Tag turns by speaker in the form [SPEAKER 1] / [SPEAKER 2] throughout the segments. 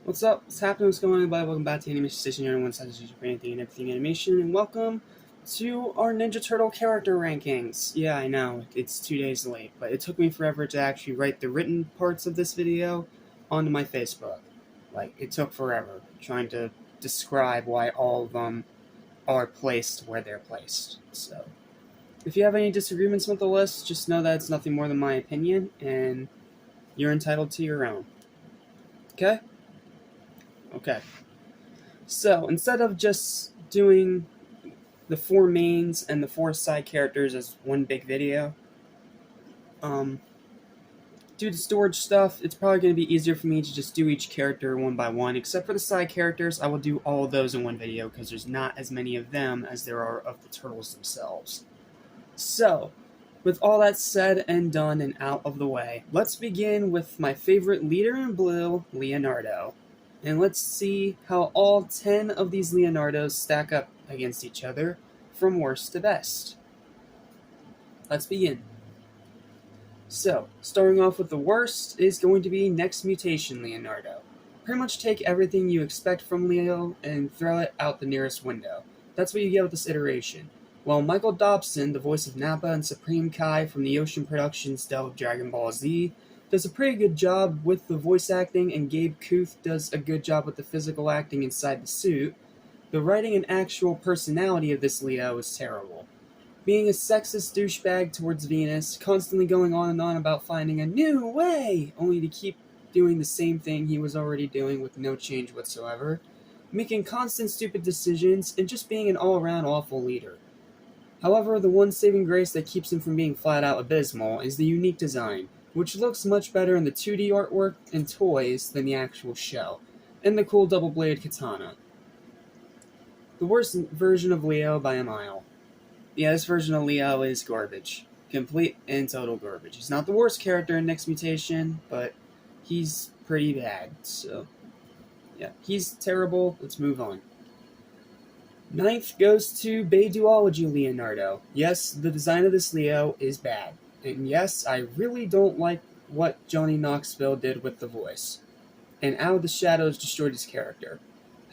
[SPEAKER 1] What's up? What's happening? What's going on, everybody? Welcome back to Animation Station, everyone side for anything and everything animation, and welcome to our Ninja Turtle character rankings. Yeah, I know, it's 2 days late, but it took me forever to actually write the written parts of this video onto my Facebook. It took forever trying to describe why all of them are placed where they're placed. So, if you have any disagreements with the list, just know that it's nothing more than my opinion, and you're entitled to your own. Okay? Okay. So, instead of just doing the 4 mains and the 4 side characters as one big video, due to storage stuff, it's probably going to be easier for me to just do each character one by one. Except for the side characters, I will do all of those in one video because there's not as many of them as there are of the turtles themselves. So, with all that said and done and out of the way, let's begin with my favorite leader in blue, Leonardo. And let's see how all 10 of these Leonardos stack up against each other from worst to best. Let's begin. So, starting off with the worst is going to be Next Mutation Leonardo. Pretty much take everything you expect from Leo and throw it out the nearest window. That's what you get with this iteration. While Michael Dobson, the voice of Nappa and Supreme Kai from the Ocean Productions dub of Dragon Ball Z, does a pretty good job with the voice acting, and Gabe Kuth does a good job with the physical acting inside the suit, the writing and actual personality of this Leo is terrible. Being a sexist douchebag towards Venus, constantly going on and on about finding a new way, only to keep doing the same thing he was already doing with no change whatsoever, making constant stupid decisions, and just being an all-around awful leader. However, the one saving grace that keeps him from being flat-out abysmal is the unique design, which looks much better in the 2D artwork and toys than the actual show, and the cool double-bladed katana. The worst version of Leo by a mile. Yeah, this version of Leo is garbage. Complete and total garbage. He's not the worst character in Next Mutation, but he's pretty bad, so yeah, he's terrible. Let's move on. Ninth goes to Bay Duology Leonardo. Yes, the design of this Leo is bad. And yes, I really don't like what Johnny Knoxville did with the voice. And Out of the Shadows destroyed his character.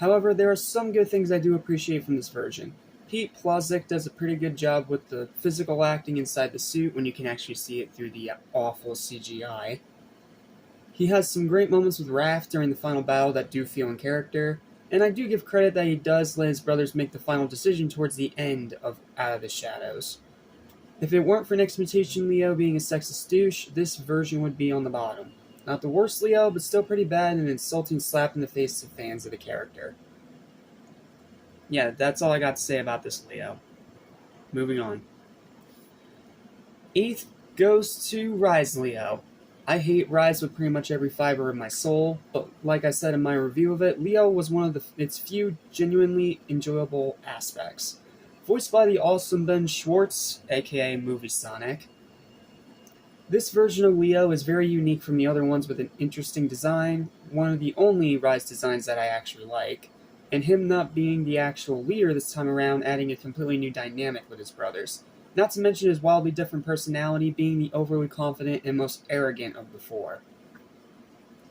[SPEAKER 1] However, there are some good things I do appreciate from this version. Pete Plazik does a pretty good job with the physical acting inside the suit when you can actually see it through the awful CGI. He has some great moments with Raph during the final battle that do feel in character, and I do give credit that he does let his brothers make the final decision towards the end of Out of the Shadows. If it weren't for Next Mutation Leo being a sexist douche, this version would be on the bottom. Not the worst Leo, but still pretty bad and an insulting slap in the face of fans of the character. Yeah, that's all I got to say about this Leo. Moving on. 8th goes to Rise Leo. I hate Rise with pretty much every fiber of my soul, but like I said in my review of it, Leo was one of its few genuinely enjoyable aspects. Voiced by the awesome Ben Schwartz, aka Movie Sonic. This version of Leo is very unique from the other ones with an interesting design, one of the only Rise designs that I actually like, and him not being the actual leader this time around adding a completely new dynamic with his brothers. Not to mention his wildly different personality being the overly confident and most arrogant of the 4.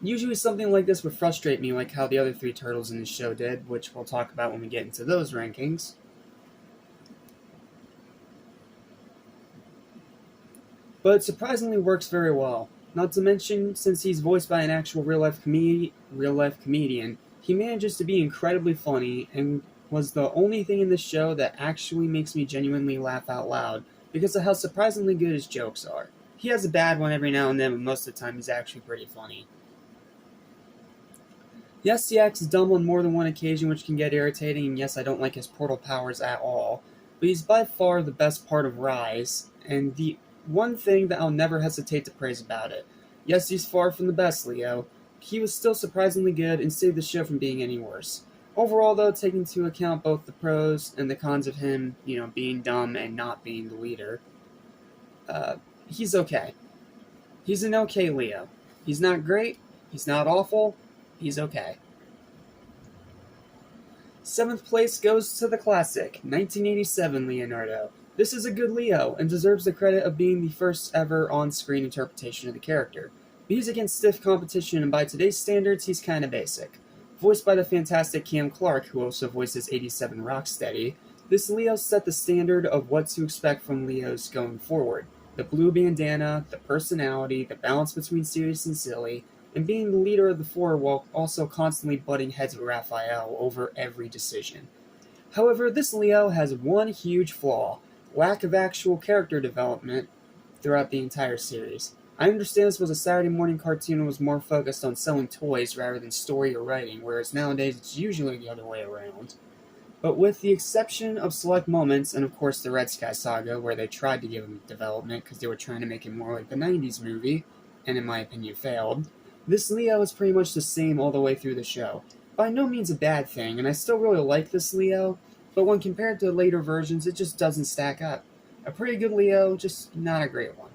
[SPEAKER 1] Usually something like this would frustrate me like how the other 3 turtles in the show did, which we'll talk about when we get into those rankings. But it surprisingly works very well. Not to mention, since he's voiced by an actual real-life comedian, he manages to be incredibly funny and was the only thing in this show that actually makes me genuinely laugh out loud because of how surprisingly good his jokes are. He has a bad one every now and then, but most of the time he's actually pretty funny. Yes, he acts dumb on more than one occasion, which can get irritating, and yes, I don't like his portal powers at all, but he's by far the best part of Rise, and the one thing that I'll never hesitate to praise about it. Yes, he's far from the best Leo. He was still surprisingly good and saved the show from being any worse. Overall, though, taking into account both the pros and the cons of him, being dumb and not being the leader, he's okay. He's an okay Leo. He's not great, he's not awful, he's okay. 7th place goes to the classic, 1987 Leonardo. This is a good Leo, and deserves the credit of being the first ever on-screen interpretation of the character. But he's against stiff competition, and by today's standards, he's kinda basic. Voiced by the fantastic Cam Clark, who also voices 87 Rocksteady, this Leo set the standard of what to expect from Leos going forward. The blue bandana, the personality, the balance between serious and silly, and being the leader of the four while also constantly butting heads with Raphael over every decision. However, this Leo has one huge flaw: lack of actual character development throughout the entire series. I understand this was a Saturday morning cartoon and was more focused on selling toys rather than story or writing, whereas nowadays it's usually the other way around. But with the exception of select moments, and of course the Red Sky Saga, where they tried to give him development because they were trying to make it more like the 90s movie, and in my opinion failed, this Leo is pretty much the same all the way through the show. By no means a bad thing, and I still really like this Leo, but when compared to later versions, it just doesn't stack up. A pretty good Leo, just not a great one.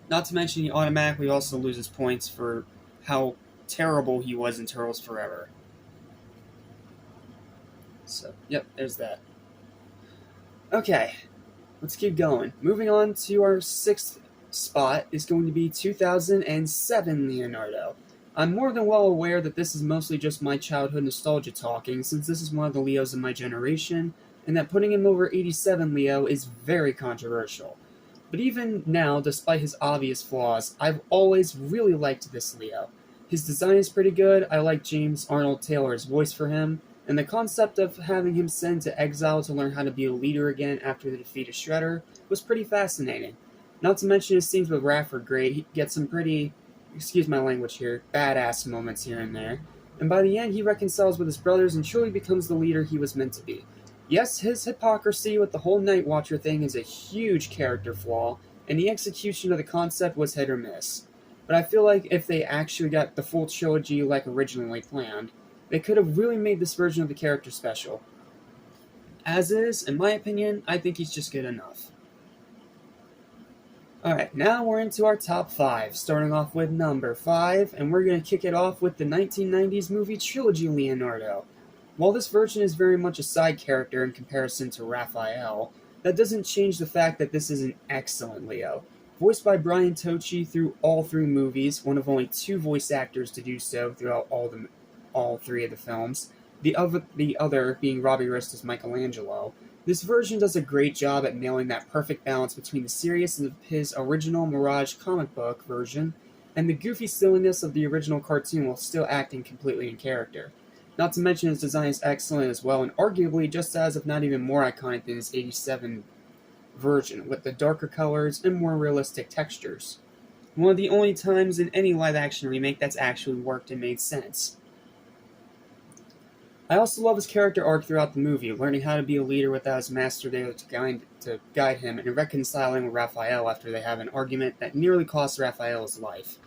[SPEAKER 1] Not to mention he automatically also loses points for how terrible he was in Turtles Forever. So, yep, there's that. Okay, let's keep going. Moving on to our sixth spot is going to be 2007 Leonardo. I'm more than well aware that this is mostly just my childhood nostalgia talking, since this is one of the Leos of my generation, and that putting him over 87 Leo is very controversial. But even now, despite his obvious flaws, I've always really liked this Leo. His design is pretty good, I like James Arnold Taylor's voice for him, and the concept of having him sent to exile to learn how to be a leader again after the defeat of Shredder was pretty fascinating. Not to mention his scenes with Raph are great. He gets some pretty, excuse my language here, badass moments here and there. And by the end, he reconciles with his brothers and truly becomes the leader he was meant to be. Yes, his hypocrisy with the whole Night Watcher thing is a huge character flaw, and the execution of the concept was hit or miss. But I feel like if they actually got the full trilogy like originally planned, they could have really made this version of the character special. As is, in my opinion, I think he's just good enough. Alright, now we're into our top 5, starting off with number 5, and we're going to kick it off with the 1990s movie trilogy Leonardo. While this version is very much a side character in comparison to Raphael, that doesn't change the fact that this is an excellent Leo. Voiced by Brian Tochi through all 3 movies, one of only 2 voice actors to do so throughout all 3 of the films, the other being Robbie Rist as Michelangelo. This version does a great job at nailing that perfect balance between the seriousness of his original Mirage comic book version and the goofy silliness of the original cartoon while still acting completely in character. Not to mention his design is excellent as well, and arguably just as, if not even more iconic than his 87 version, with the darker colors and more realistic textures. One of the only times in any live-action remake that's actually worked and made sense. I also love his character arc throughout the movie, learning how to be a leader without his master there to guide him, and reconciling with Raphael after they have an argument that nearly costs Raphael his life.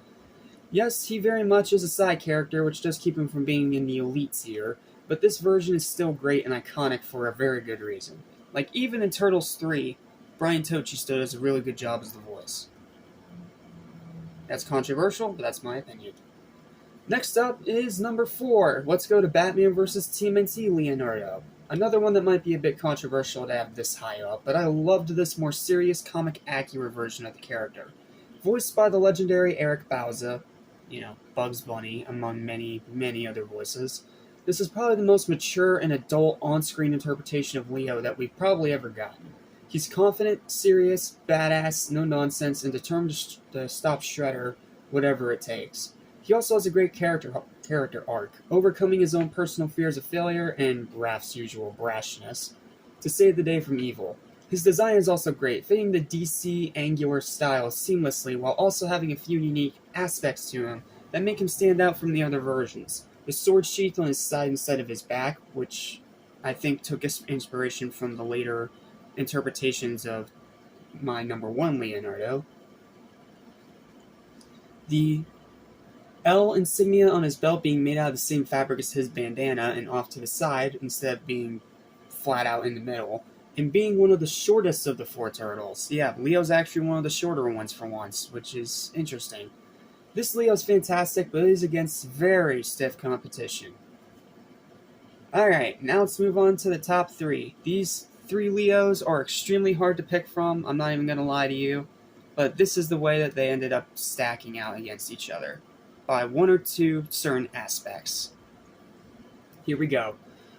[SPEAKER 1] Yes, he very much is a side character, which does keep him from being in the elite tier, but this version is still great and iconic for a very good reason. Like, even in Turtles 3, Brian Tochi still does a really good job as the voice. That's controversial, but that's my opinion. Next up is number 4. Let's go to Batman vs. TMNT Leonardo. Another one that might be a bit controversial to have this high up, but I loved this more serious, comic-accurate version of the character. Voiced by the legendary Eric Bauza, Bugs Bunny, among many, many other voices. This is probably the most mature and adult on-screen interpretation of Leo that we've probably ever gotten. He's confident, serious, badass, no nonsense, and determined to stop Shredder, whatever it takes. He also has a great character arc, overcoming his own personal fears of failure and Raph's usual brashness to save the day from evil. His design is also great, fitting the DC angular style seamlessly while also having a few unique aspects to him that make him stand out from the other versions. The sword sheath on his side instead of his back, which I think took inspiration from the later interpretations of my number 1 Leonardo. The L insignia on his belt being made out of the same fabric as his bandana and off to the side instead of being flat out in the middle. And being one of the shortest of the 4 turtles. Yeah, Leo's actually one of the shorter ones for once, which is interesting. This Leo's fantastic, but it is against very stiff competition. Alright, now let's move on to the top 3. These 3 Leos are extremely hard to pick from, I'm not even going to lie to you, but this is the way that they ended up stacking out against each other, by 1 or 2 certain aspects. Here we go.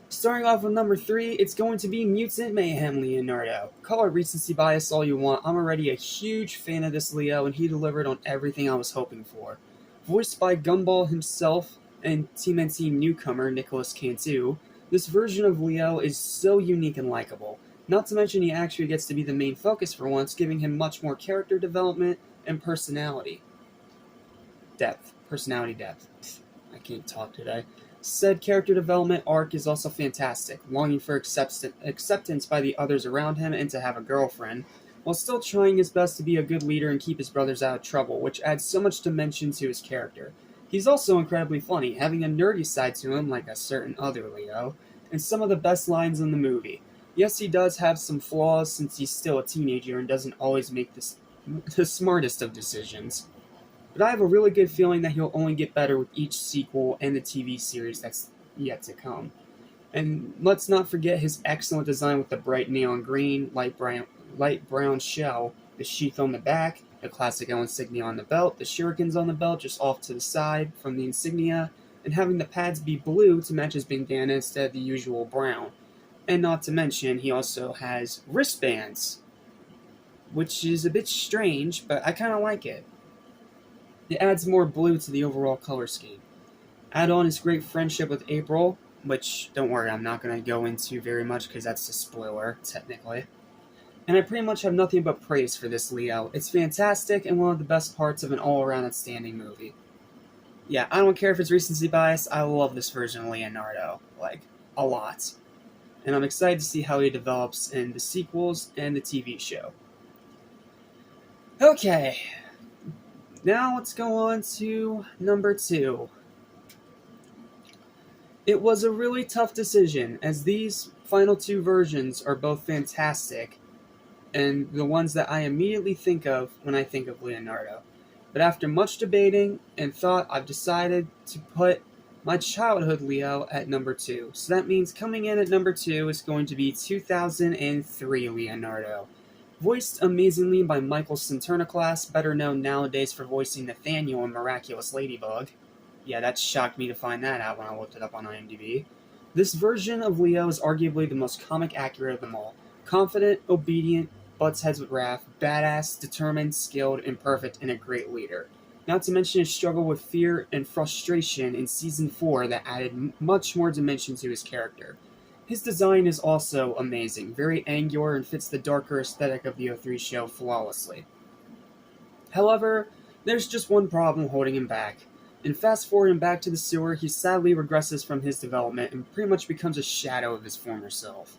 [SPEAKER 1] Starting off with number 3, it's going to be Mutant Mayhem Leonardo. Call it recency bias all you want, I'm already a huge fan of this Leo, and he delivered on everything I was hoping for. Voiced by Gumball himself and TMNT newcomer Nicholas Cantu, this version of Leo is so unique and likable. Not to mention he actually gets to be the main focus for once, giving him much more character development and personality depth. I can't talk today. Said character development arc is also fantastic, longing for acceptance by the others around him and to have a girlfriend, while still trying his best to be a good leader and keep his brothers out of trouble, which adds so much dimension to his character. He's also incredibly funny, having a nerdy side to him like a certain other Leo, and some of the best lines in the movie. Yes, he does have some flaws since he's still a teenager and doesn't always make the smartest of decisions. But I have a really good feeling that he'll only get better with each sequel and the TV series that's yet to come. And let's not forget his excellent design with the bright neon green, light brown shell, the sheath on the back, the classic L insignia on the belt, the shurikens on the belt just off to the side from the insignia, and having the pads be blue to match his bandana instead of the usual brown. And not to mention, he also has wristbands, which is a bit strange, but I kind of like it. It adds more blue to the overall color scheme. Add on his great friendship with April, which, don't worry, I'm not going to go into very much because that's a spoiler, technically. And I pretty much have nothing but praise for this Leo. It's fantastic and one of the best parts of an all-around outstanding movie. Yeah, I don't care if it's recency bias, I love this version of Leonardo. Like, a lot. And I'm excited to see how he develops in the sequels and the TV show. Okay. Now let's go on to number 2. It was a really tough decision, as these final 2 versions are both fantastic, and the ones that I immediately think of when I think of Leonardo. But after much debating and thought, I've decided to put my childhood Leo at number 2. So that means coming in at number 2 is going to be 2003 Leonardo. Voiced amazingly by Michael Centurnaclass, better known nowadays for voicing Nathaniel in Miraculous Ladybug. Yeah, that shocked me to find that out when I looked it up on IMDb. This version of Leo is arguably the most comic accurate of them all. Confident, obedient, butts heads with wrath, badass, determined, skilled, and perfect, and a great leader. Not to mention his struggle with fear and frustration in Season 4 that added much more dimension to his character. His design is also amazing, very angular and fits the darker aesthetic of the O3 show flawlessly. However, there's just one problem holding him back. In fast forwarding back to the sewer, he sadly regresses from his development and pretty much becomes a shadow of his former self.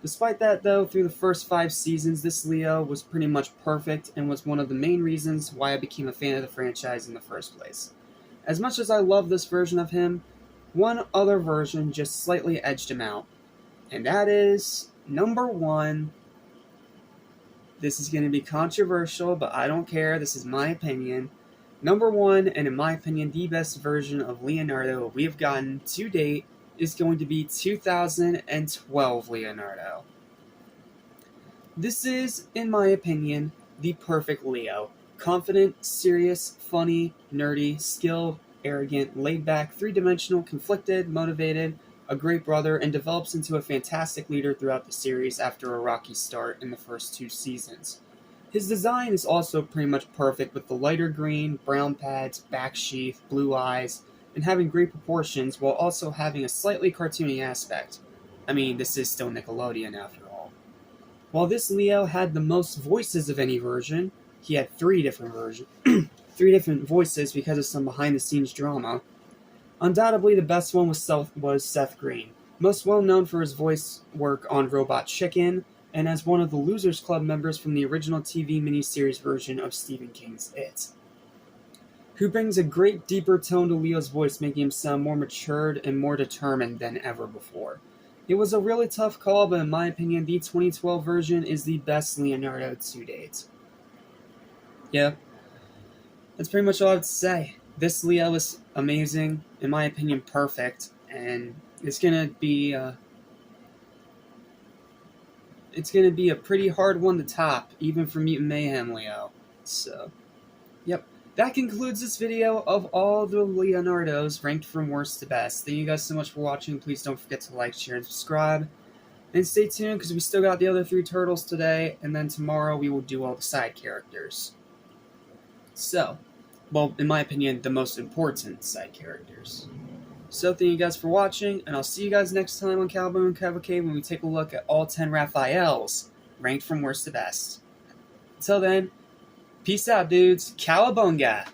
[SPEAKER 1] Despite that though, through the first 5 seasons, this Leo was pretty much perfect and was one of the main reasons why I became a fan of the franchise in the first place. As much as I love this version of him, one other version just slightly edged him out. And that is number 1. This is going to be controversial, but I don't care. This is my opinion. Number 1, and in my opinion, the best version of Leonardo we have gotten to date is going to be 2012 Leonardo. This is, in my opinion, the perfect Leo. Confident, serious, funny, nerdy, skilled, arrogant, laid-back, three-dimensional, conflicted, motivated, a great brother, and develops into a fantastic leader throughout the series after a rocky start in the first 2 seasons. His design is also pretty much perfect with the lighter green, brown pads, back sheath, blue eyes, and having great proportions while also having a slightly cartoony aspect. I mean, this is still Nickelodeon after all. While this Leo had the most voices of any version, he had 3 different voices because of some behind-the-scenes drama. Undoubtedly, the best one was Seth Green, most well known for his voice work on Robot Chicken, and as one of the Losers Club members from the original TV miniseries version of Stephen King's It, who brings a great deeper tone to Leo's voice, making him sound more matured and more determined than ever before. It was a really tough call, but in my opinion, the 2012 version is the best Leonardo to date. Yeah, that's pretty much all I have to say. This Leo is amazing, in my opinion, perfect, and it's gonna be a pretty hard one to top, even for Mutant Mayhem Leo. So, yep. that concludes this video of all the Leonardos ranked from worst to best. Thank you guys so much for watching. Please don't forget to like, share, and subscribe. And stay tuned because we still got the other 3 turtles today, and then tomorrow we will do all the side characters. So, well, in my opinion, the most important side characters. So thank you guys for watching, and I'll see you guys next time on Cowabunga and Calvacade when we take a look at all 10 Raphaels, ranked from worst to best. Until then, peace out, dudes. Cowabunga!